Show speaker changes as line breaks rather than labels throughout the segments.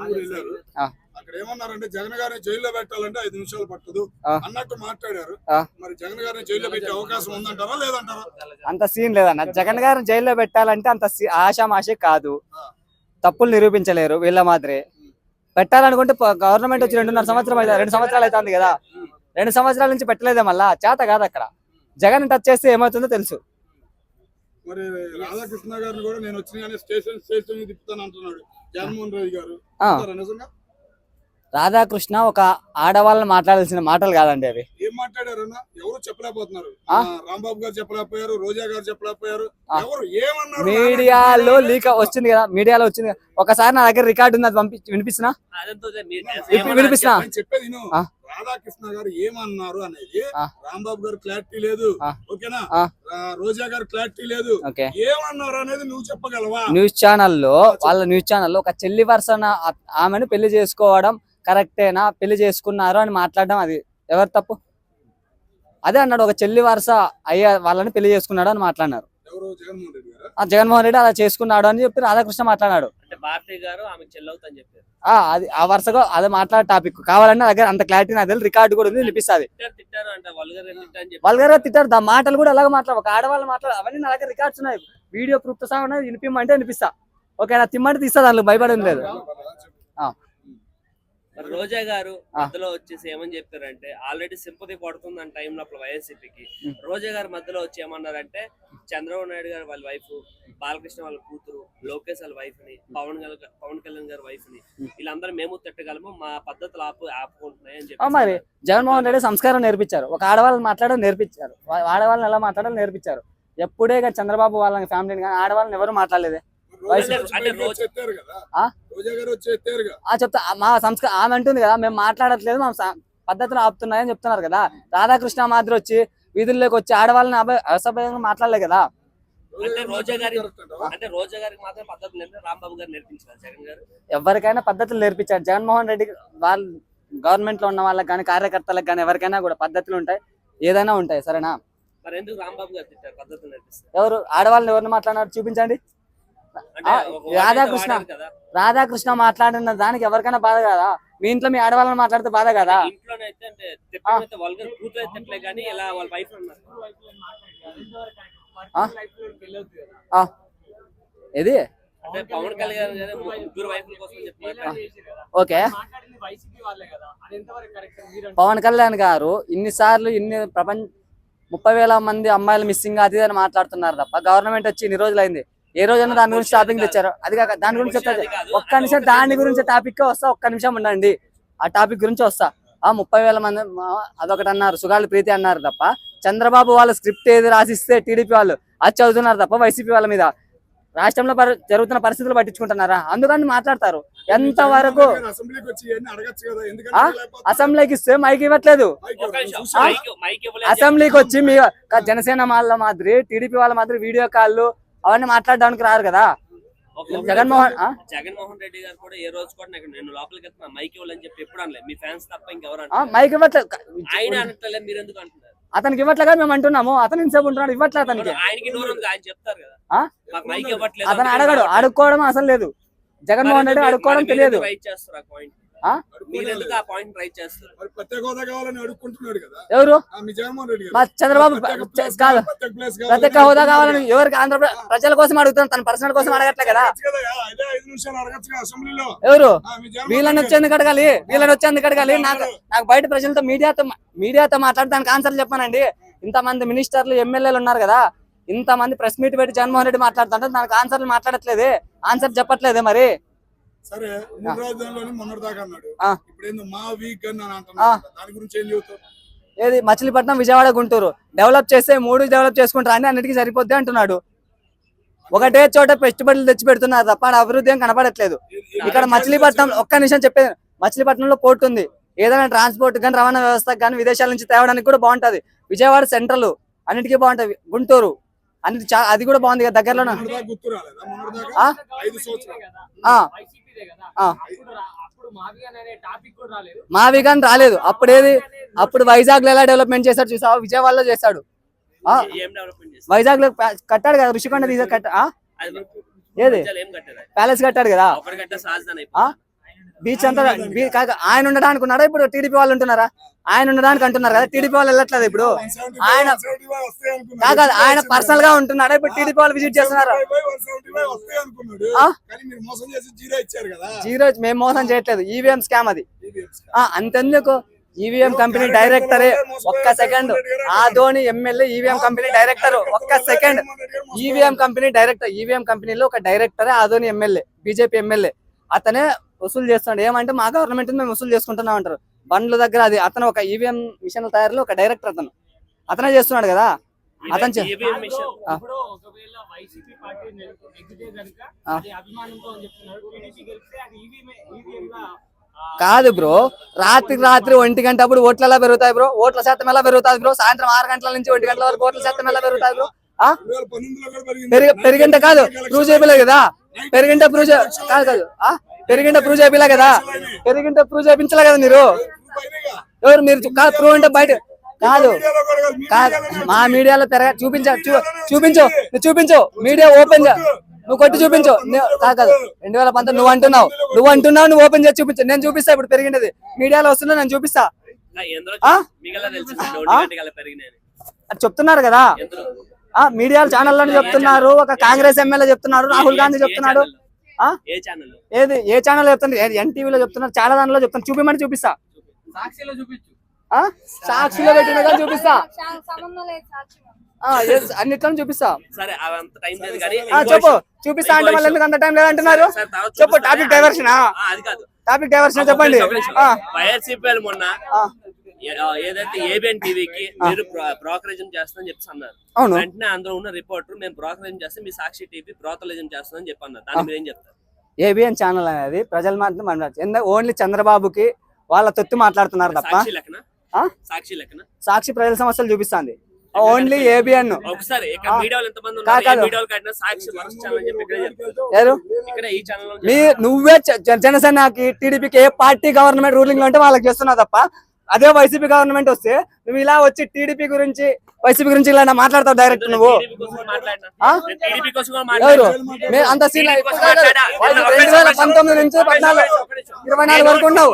నందమూరి వెళ్ళారు. అక్కడ ఏమన్నారంటే జగన్ గారిని జైల్లో పెట్టాలంటే 5 నిమిషాలు పట్టదు అన్నట్టు మాట్లాడారు. మరి జగన్ గారిని జైల్లో పెట్టే అవకాశం ఉందంటారా లేదంటారా?
అంత సీన్ లేదన్న. జగన్ గారిని జైల్లో పెట్టాలంటే అంత ఆషామాషి కాదు. తప్పులు నిరూపించలేరు వీళ్ళ మాదిరి. పెట్టాలనుకుంటే గవర్నమెంట్ వచ్చి 2.5 సంవత్సరం అయితే 2 సంవత్సరాలు అవుతుంది కదా. 2 సంవత్సరాల నుంచి పెట్టలేదే, మళ్ళా చేత కాదు. అక్కడ జగన్ టచ్ చేస్తే ఏమవుతుందో తెలుసు.
మరి రాధాకృష్ణ గారిని కూడా నేను వచ్చిన స్టేషన్ తిప్పుతాను అంటున్నాడు జగన్మోహన్ రెడ్డి గారు. నిజంగా
రాధాకృష్ణ ఒక ఆడవాళ్ళని మాట్లాడాల్సిన మాటలు కాదండి అవి.
ఏం మాట్లాడారన్నా ఎవరు చెప్పలేకపోతున్నారు. రాంబాబు గారు చెప్పలేకపోయారు, రోజా గారు చెప్పలేకపోయారు. ఎవరు ఏమన్నారు?
మీడియాలో లీక్ వచ్చింది కదా, మీడియాలో వచ్చింది. ఒకసారి నా దగ్గర రికార్డు ఉంది, అది వినిపిస్తున్నా.
చెప్పేది రాధాకృష్ణ గారు ఏమన్నారు అనేది రాంబాబు గారు క్లారిటీ లేదు, ఓకేనా? రోజా గారు క్లారిటీ లేదు, ఏమన్నారు అనేది నువ్వు చెప్పగలవా?
న్యూస్ ఛానల్లో ఒక చెల్లి వరుసన ఆమెను పెళ్లి చేసుకోవడం కరెక్టేనా, పెళ్లి చేసుకున్నారు అని మాట్లాడడం అది ఎవరు తప్పు? అదే అన్నాడు, ఒక చెల్లి వరుస అయ్యా వాళ్ళని పెళ్లి చేసుకున్నాడు అని మాట్లాడినారు. జగన్మోహన్ రెడ్డి అలా చేసుకున్నాడు అని చెప్పి రాధాకృష్ణ మాట్లాడాడు. అది ఆ వరుసగా అదే మాట్లాడే టాపిక్. కావాలన్నా దగ్గర అంత క్లారిటీ నాకు తెలియదు, రికార్డు కూడా ఉంది, వినిపిస్తుంది. వల్గర్గా తిట్టారు, మాటలు కూడా అలాగే మాట్లాడు. ఒక ఆడవాళ్ళు మాట్లాడు, అవన్నీ నా దగ్గర రికార్డ్స్ ఉన్నాయి, వీడియో ప్రూఫ్ తో సహా ఉన్నాయి. వినిపిమంటే వినిపిస్తా, ఓకేనా? తిమ్మంటే తీస్తా, దాంట్లో భయపడింది లేదు.
రోజా గారు మధ్యలో వచ్చేసి ఏమని చెప్పారంటే, ఆల్రెడీ సింపతి పడుతుంది అన్న టైంలో అప్పుడు వైఎస్సీపీకి. రోజా గారు మధ్యలో వచ్చి ఏమన్నారంటే, చంద్రబాబు నాయుడు గారు వాళ్ళ వైఫ్, బాలకృష్ణ వాళ్ళ కూతురు, లోకేష్ వాళ్ళ వైఫ్ ని, పవన్ కళ్యాణ్ గారి వైఫ్ ని, వీళ్ళందరూ మేము తిట్టగలము, మా పద్ధతులు ఆపుకుంటున్నాయి అని చెప్పి.
మరి జగన్మోహన్ రెడ్డి సంస్కారం నేర్పించారు, ఒక ఆడవాళ్ళని మాట్లాడడం నేర్పించారు, ఆడవాళ్ళని ఎలా మాట్లాడాలో నేర్పించారు. ఎప్పుడే ఫ్చంద్రబాబు వాళ్ళ ఫ్యామిలీని కానీ ఆడవాళ్ళని ఎవరు మాట్లాడలేదే. చెప్తా మా సంస్కారం ఆమె అంటుంది కదా, మేము మాట్లాడట్లేదు, మా పద్ధతులు ఆపుతున్నాయని చెప్తున్నారు కదా. రాధాకృష్ణ మాదిరి వచ్చి వీధుల్లోకి వచ్చి ఆడవాళ్ళని అసభ్యంగా మాట్లాడలే కదా. ఎవరికైనా పద్ధతులు నేర్పించారు జగన్మోహన్ రెడ్డి. వాళ్ళు గవర్నమెంట్ లో ఉన్న వాళ్ళకి కానీ కార్యకర్తలకు కానీ ఎవరికైనా కూడా పద్ధతులు ఉంటాయి, ఏదైనా ఉంటాయి, సరేనా? ఎవరు ఆడవాళ్ళని ఎవరిని మాట్లాడినారు చూపించండి. రాధాకృష్ణ మాట్లాడిన దానికి ఎవరికైనా బాధ కదా. మీ ఇంట్లో మీ ఆడవాళ్ళని మాట్లాడితే బాధ కదా. ఇది ఓకే, పవన్ కళ్యాణ్ గారు ఇన్నిసార్లు 30,000 మంది అమ్మాయిలు మిస్సింగ్ అది అని మాట్లాడుతున్నారు తప్ప, గవర్నమెంట్ వచ్చి ఇన్ని రోజులు అయింది, ఏ రోజైనా దాని గురించి టాపిక్ తెచ్చారు? అది కాక దాని గురించి చెప్తారు. ఒక్క నిమిషం దాని గురించి టాపిక్ వస్తా, ఒక్క నిమిషం ఉండండి, ఆ టాపిక్ గురించి వస్తా. 30,000 మంది అదొకటి అన్నారు, సుగాలి ప్రీతి అన్నారు తప్ప, చంద్రబాబు వాళ్ళ స్క్రిప్ట్ ఏది రాసిస్తే టీడీపీ వాళ్ళు అది చదువుతున్నారు తప్ప, వైసీపీ వాళ్ళ మీద రాష్ట్రంలో జరుగుతున్న పరిస్థితులు పట్టించుకుంటున్నారా? అందుకని మాట్లాడతారు. ఎంతవరకు అసెంబ్లీకి ఇస్తే మైక్ ఇవ్వట్లేదు. అసెంబ్లీకి వచ్చి మీ జనసేన వాళ్ళ మాదిరి టీడీపీ వాళ్ళ మాదిరి వీడియో కాల్ అవన్నీ మాట్లాడడానికి రారు కదా. జగన్మోహన్
రెడ్డి గారు కూడా ఏ రోజు కూడా నేను లోపలికి వెళ్తున్నా మైక్ ఇవ్వాలని చెప్పి ఎప్పుడు అనలేదు. మీ ఫ్యాన్స్ తప్ప ఇంకెవరు
మైక్ ఇవ్వట్లేదు.
ఆయన అనట్లేదు, మీరు ఎందుకు అంటున్నారు?
అతనికి ఇవ్వట్లేగా మేము అంటున్నాము. అతను ఇంతసేపు ఉంటున్నాడు, ఇవ్వట్లేదు అతనికి.
ఆయనకి ఆయన చెప్తారు కదా, మైక్ ఇవ్వట్లేదు.
అతను అడగడు, అడుక్కోవడం అసలు లేదు. జగన్మోహన్ రెడ్డి అడుక్కోవడం తెలియదు. ఎవరు? చంద్రబాబు కాదు, ప్రత్యేక హోదా కావాలని ఎవరికి? ఆంధ్రప్రదేశ్ ప్రజల కోసం అడుగుతాను, తన పర్సనల్ కోసం అడగట్లే కదా. ఎవరు? వీళ్ళని వచ్చేందుకు అడగాలి, వీళ్ళని వచ్చేందుకు అడగాలి. నాకు బయట ప్రజలతో మీడియాతో మాట్లాడడానికి ఆన్సర్ చెప్పానండి. ఇంతమంది మినిస్టర్లు ఎమ్మెల్యేలు ఉన్నారు కదా, ఇంతమంది ప్రెస్ మీట్ పెట్టి జగన్మోహన్ రెడ్డి మాట్లాడుతుంటే దానికి ఆన్సర్లు మాట్లాడట్లేదే, ఆన్సర్ చెప్పట్లేదే. మరి
సరే, మొన్నటిదాకా అన్నాడు, ఇప్పుడు మా వీక్ అని అంటున్నాడు, దాని గురించి ఏం చెబుతావు?
ఏది మచిలీపట్నం, విజయవాడ, గుంటూరు డెవలప్ చేస్తే 3 డెవలప్ చేసుకుంటారు అని అన్నిటికీ సరిపోద్ది అంటున్నాడు. ఒకటే చోట పెట్టుబడులు తెచ్చి పెడుతున్నారు తప్ప అభివృద్ధి ఏం కనపడట్లేదు. ఇక్కడ మచిలీపట్నం ఒక్క నిమిషం చెప్పేది, మచిలీపట్నంలో పోర్ట్ ఉంది, ఏదైనా ట్రాన్స్పోర్ట్ కానీ రవాణా వ్యవస్థ కానీ విదేశాల నుంచి తేవడానికి కూడా బాగుంటది. విజయవాడ సెంట్రల్ అన్నిటికీ బాగుంటది, గుంటూరు అన్నిటి అది కూడా బాగుంది కదా దగ్గరలోనే. మావిగాన్ రాలేదు అప్పుడేది, అప్పుడు వైజాగ్ లో ఎలా డెవలప్మెంట్ చేశాడు చూసావు, విజయవాడలో చేశాడు. వైజాగ్ లో కట్టాడు కదా, ఋషికొండ ఏది ప్యాలెస్ కట్టాడు కదా. బీచ్ అంతా ఆయన ఉండడానికి ఉన్నారా ఇప్పుడు టీడీపీ వాళ్ళు ఉంటున్నారా? ఆయన ఉండడానికి అంటున్నారు కదా, టీడీపీ వాళ్ళు వెళ్ళట్లేదు ఇప్పుడు. ఆయన కాదు, ఆయన పర్సనల్ గా ఉంటున్నారా ఇప్పుడు? టీడీపీ వాళ్ళు విజిట్ చేస్తున్నారా? జీరో మేము మోసం చేయట్లేదు, ఈవీఎం స్కామ్ అది. అంతెందుకు, ఈవీఎం కంపెనీ డైరెక్టరే ఒక్క second, Adoni MLA EVM company director, ఒక్క second, EVM company director, EVM కంపెనీలో ఒక డైరెక్టరే ఆదోని ఎమ్మెల్యే, బీజేపీ ఎమ్మెల్యే. అతనే వసూలు చేస్తున్నాడు. ఏమంటే మా గవర్నమెంట్ మేము వసూలు చేసుకుంటున్నాం అంటారు బండ్ల దగ్గర. అది అతను ఒక ఈవీఎం మిషన్ల తయారీలో ఒక డైరెక్టర్, అతనే చేస్తున్నాడు కదా. అతను కాదు బ్రో, రాత్రికి రాత్రి 1 గంట అప్పుడు ఓట్లు ఎలా పెరుగుతాయి బ్రో? ఓట్ల శాతం ఎలా పెరుగుతుంది బ్రో? సాయంత్రం 6 గంటల నుంచి 1 గంటల వరకు ఓట్ల శాతం ఎలా పెరుగుతుంది బ్రో? పెరిగింటే కాదు, ప్రూవ్ చేయలే కదా. పెరిగింటే ప్రూవ్ కాదు పెరిగింటే ప్రూవ్ చేయలే కదా. పెరిగింటే ప్రూవ్ చేయించలే కదా మీరు. ఎవరు మీరు? ప్రూవ్ అంటే బయట కాదు మా మీడియాలో చూపించు మీడియా ఓపెన్ నువ్వు కొట్టి చూపించు. కాదు 2019 నువ్వు అంటున్నావు, నువ్వు ఓపెన్ చేసి చూపించు. నేను చూపిస్తా ఇప్పుడు పెరిగినది, మీడియాలో వస్తున్నా, నేను చూపిస్తా. అది చెప్తున్నారు కదా మీడియా ఛానల్లో చెప్తున్నారు. ఒక కాంగ్రెస్ ఎమ్మెల్యే చెప్తున్నారు, రాహుల్ గాంధీ చెప్తున్నాడు. ఏది ఏ ఛానల్ చెప్తున్నారు? ఎన్టీవీలో చెప్తున్నారు, చాలా దానిలో చెప్తున్నారు. చూపిమని చూపిస్తా, సాక్షిలో పెట్టినగా చూపిస్తా, అన్నిట్లో చూపిస్తా. చెప్పు, చూపిస్తా అంటే మళ్ళీ ఎందుకు అంత టైం లేదంటున్నారు? చెప్పు, టాపిక్ డైవర్షన్ చెప్పండి.
మొన్న ఏదైతే ఏబిఎన్ టీవీకి మీరు బ్రోకరేజం చేస్తానని చెప్తున్నారు, వెంటనే అందులో ఉన్న రిపోర్టర్ మేము బ్రోకరేజం చేస్తే మీ సాక్షి టీవీ బ్రోకరేజం చేస్తానని చెప్పన్నారు. దాన్ని మీరు ఏం చెప్తారు?
ఏబిఎన్ ఛానల్ అనేది ప్రజల మాత్రం ఓన్లీ చంద్రబాబుకి వాళ్ళ తొత్తి మాట్లాడుతున్నారు తప్ప. సాక్షి ప్రజల సమస్యలు చూపిస్తుంది ఓన్లీ ఏబిఎన్. నువ్వే జనసేనకి టీడీపీకి ఏ పార్టీ గవర్నమెంట్ రూలింగ్ లో ఉంటే వాళ్ళకి చేస్తున్నావు తప్ప, అదే వైసీపీ గవర్నమెంట్ వస్తే నువ్వు ఇలా వచ్చి టీడీపీ గురించి వైసీపీ గురించి ఇలా మాట్లాడతావు డైరెక్ట్. నువ్వు ఎవరు అంత సీన్ 2019 నుంచి 24 వరకు ఉన్నావు.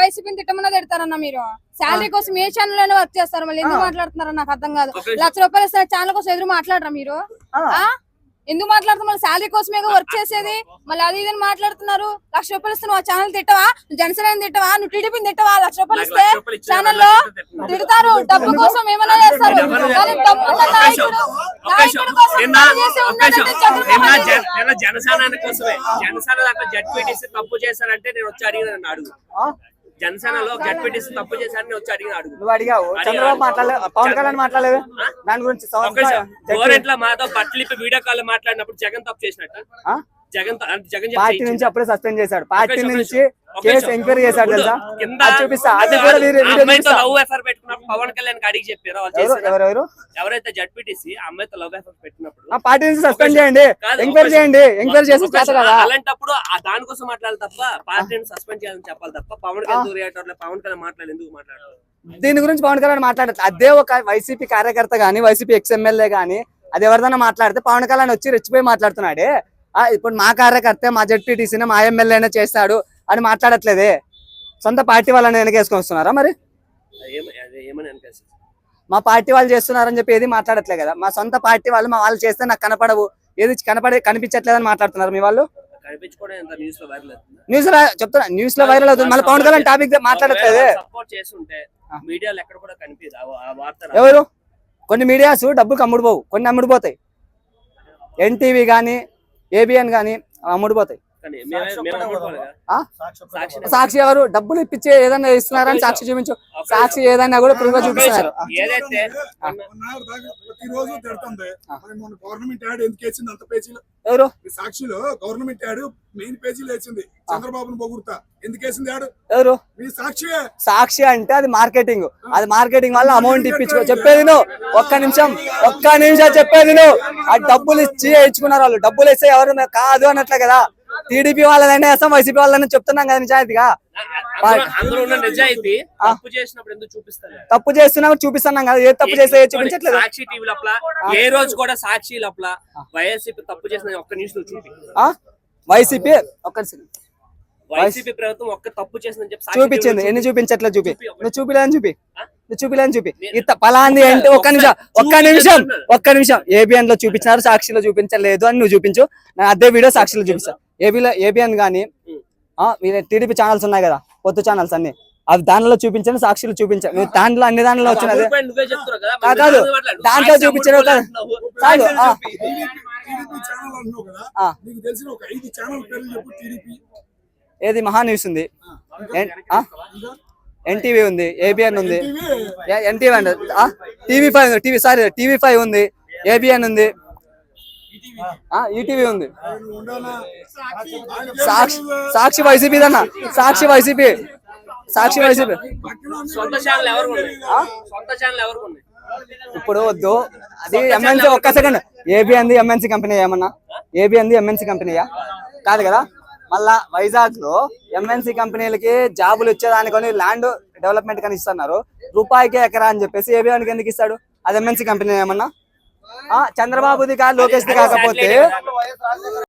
వైసీపీని తిట్టమన్నా తిడతారన్న మీరు. శాలరీ కోసం ఏ ఛానల్ వర్క్ చేస్తారు, మళ్ళీ ఎందుకు మాట్లాడుతున్నారో నాకు అర్థం కాదు. ₹1,00,000 ఇస్తారు, ఛానల్ కోసం ఎదురు మాట్లాడరా మీరు? ఎందుకు మాట్లాడుతున్నారు? మళ్ళీ శాలరీ కోసమే వర్క్ చేసేది, మళ్ళీ అది ఇదని మాట్లాడుతున్నారు. ₹1,00,000 ఇస్తే నువ్వు ఆ ఛానల్ తిట్టవా? నువ్వు జనసేన తిట్టవా? నువ్వు టీడీపీని తిట్టవా? ₹1,00,000 ఇస్తే ఛానల్లో తిడతారు, డబ్బు కోసం ఏమైనా చేస్తారు. కానీ డబ్బు
జనసేన కోసమే జనసేన జడ్పీటీసీ తప్పు చేశారంటే నేను వచ్చి అడిగిన అడుగు. జనసేనలో జడ్పీటీసీ తప్పు చేశారని వచ్చి అడిగిన అడుగు.
నువ్వు అడిగావు, చంద్రబాబు మాట్లాడలేదు, పవన్ కళ్యాణ్ మాట్లాడలేదు దాని గురించి.
గోరెంట్ల మాతో బట్టలిప్పి వీడియో కాల్ మాట్లాడినప్పుడు జగన్ తప్పు చేసినట్టు. జగన్
పార్టీ నుంచి అప్పుడే సస్పెండ్ చేశాడు, పార్టీ నుంచి కేసు ఎంక్వైరీ చేశాడు తెలుసా? చూపిస్తా, అది కూడా
లవ్ ఎఫ్ఐఆర్ పెట్టుకున్నప్పుడు పవన్ కళ్యాణ్ అడిగి చెప్పారు ఎవరైతే జడ్పీటీసీ అమ్మాయితో లవ్ ఎఫ్ఐఆర్ పెట్టినప్పుడు
పార్టీ నుంచి సస్పెండ్ చేయండి, ఎంక్వైరీ చేయండి, ఎంక్వైరీ చేసి
అలాంటప్పుడు దానికోసం మాట్లాడాలి తప్ప పార్టీని సస్పెండ్ చేయాలని చెప్పాలి తప్ప పవన్ కళ్యాణ్ రియాక్టర్ పవన్ కళ్యాణ్ మాట్లాడాలి ఎందుకు మాట్లాడాలి?
దీని గురించి పవన్ కళ్యాణ్ మాట్లాడదు. అదే ఒక వైసీపీ కార్యకర్త గానీ వైసీపీ ఎక్స్ఎమ్మెల్యే గానీ అది ఎవరిదైనా మాట్లాడితే పవన్ కళ్యాణ్ వచ్చి రెచ్చిపోయి మాట్లాడుతున్నాడే. ఇప్పుడు మా కార్యకర్త మా జడ్పీటీసీని మా ఎమ్మెల్యేనే చేస్తాడు అని మాట్లాడట్లేదే. సొంత పార్టీ వాళ్ళని వెనకేసుకొని వస్తున్నారా? మరి మా పార్టీ వాళ్ళు చేస్తున్నారని చెప్పి ఏది మాట్లాడట్లే కదా. మా సొంత పార్టీ వాళ్ళు మా వాళ్ళు చేస్తే నాకు కనపడవు, ఏది కనిపించట్లేదని మాట్లాడుతున్నారు మీ వాళ్ళు. న్యూస్ చెప్తున్నా, న్యూస్ లో వైరల్ అవుతుంది, మళ్ళీ పవన్ కళ్యాణ్ టాపిక్ మాట్లాడట్లేదు. ఎవరు? కొన్ని మీడియాస్ డబ్బుకి అమ్ముడుపోవు, కొన్ని అమ్ముడుపోతాయి. ఎన్టీవీ గానీ ఏబిఎన్ గానీ అమ్ముడుపోతాయి. సాక్షి ఎవరు? డబ్బులు ఇప్పించి ఏదైనా ఇస్తున్నారని సాక్షి చూపించు. సాక్షి ఏదైనా కూడా ప్రూఫ్ చూపిస్తున్నారు. ఎవరు?
సాక్షిలో గవర్నమెంట్ యాడ్ మెయిన్ పేజీలో వేసింది, చంద్రబాబును పొగుడుతా. ఎందుకు వేసింది యాడ్?
ఎవరు? సాక్షి అంటే అది మార్కెటింగ్, అది మార్కెటింగ్ వల్ల అమౌంట్ ఇప్పించుకో. చెప్పేది నువ్వు ఒక్క నిమిషం చెప్పేది నువ్వు. ఆ డబ్బులు ఇచ్చి వేయించుకున్నారు వాళ్ళు. డబ్బులు ఇస్తే ఎవరు కాదు అన్నట్లే కదా. టీడీపీ వాళ్ళదైనా వేస్తాం, వైసీపీ వాళ్ళని చెప్తున్నాం కదా నిజాయితీగా.
అందులో ఉన్న నిజాయితీ తప్పు చేసినప్పుడు ఎందుకు చూపిస్తారు?
తప్పు చేస్తున్నప్పుడు చూపిస్తున్నాం కదా, ఏ తప్పు చేస్తే చూపించట్లేదు.
సాక్షి టీవీ లోపల ఏ రోజు కూడా సాక్షి లోపల వైఎస్పీ తప్పు చేసిన ఒక్క న్యూస్ చూపి.
వైసీపీ
వైసీపీ ప్రభుత్వం ఒక్క తప్పు చేసిందని చెప్పి
చూపించింది. ఎన్ని చూపించట్లేదు? నువ్వు చూపిలేదని చూపి పలాంది అంటే ఒక్క నిమిషం ఏబిఎన్ లో చూపించినారు, సాక్షిలో చూపించలేదు అని నువ్వు చూపించు. నేను అదే వీడియో సాక్షిలో చూపిస్తా. ఏబిఎన్ గానీ టీడీపీ ఛానల్స్ ఉన్నాయి కదా, కొత్త ఛానల్స్ అన్ని, అవి దానిలో చూపించండి, సాక్షిలో చూపించాను. నువ్వు దాంట్లో అన్ని దానిలో వచ్చినది కాదు, దాంట్లో చూపించారు కాదు. ఏది మహా న్యూస్ ఉంది, ఎన్టీవీ ఉంది, ఏబిఎన్ ఉంది, ఎన్టీవీ అండి, టీవీ5 ఉంది, టీవీ5 ఉంది, ఏబిఎన్ ఉంది, ఈటీవీ ఉంది. సాక్షి వైసీపీ అన్న, సాక్షి వైసీపీ.
సొంత ఛానల్ ఎవరు ఉన్నాయి?
ఇప్పుడు వద్దు, అది ఎంఎన్సీ. ఒక్క సెకండ్, ఏబిఎన్ ఎంఎన్సీ కంపెనీ ఏమన్నా? ఏబిఎన్ ఎంఎన్సీ కంపెనీయా? కాదు కదా. మళ్ళా వైజాగ్ లో ఎంఎన్సీ కంపెనీలకి జాబులు ఇచ్చేదానికొని ల్యాండ్ డెవలప్మెంట్ కానీ ఇస్తున్నారు, రూపాయికి ఎకరా అని చెప్పేసి ఏబిఎన్ కి ఎందుకు ఇస్తాడు? అది ఎంఎన్సీ కంపెనీ ఏమన్నా? చంద్రబాబుది కాదు, లోకేష్ది కాకపోతే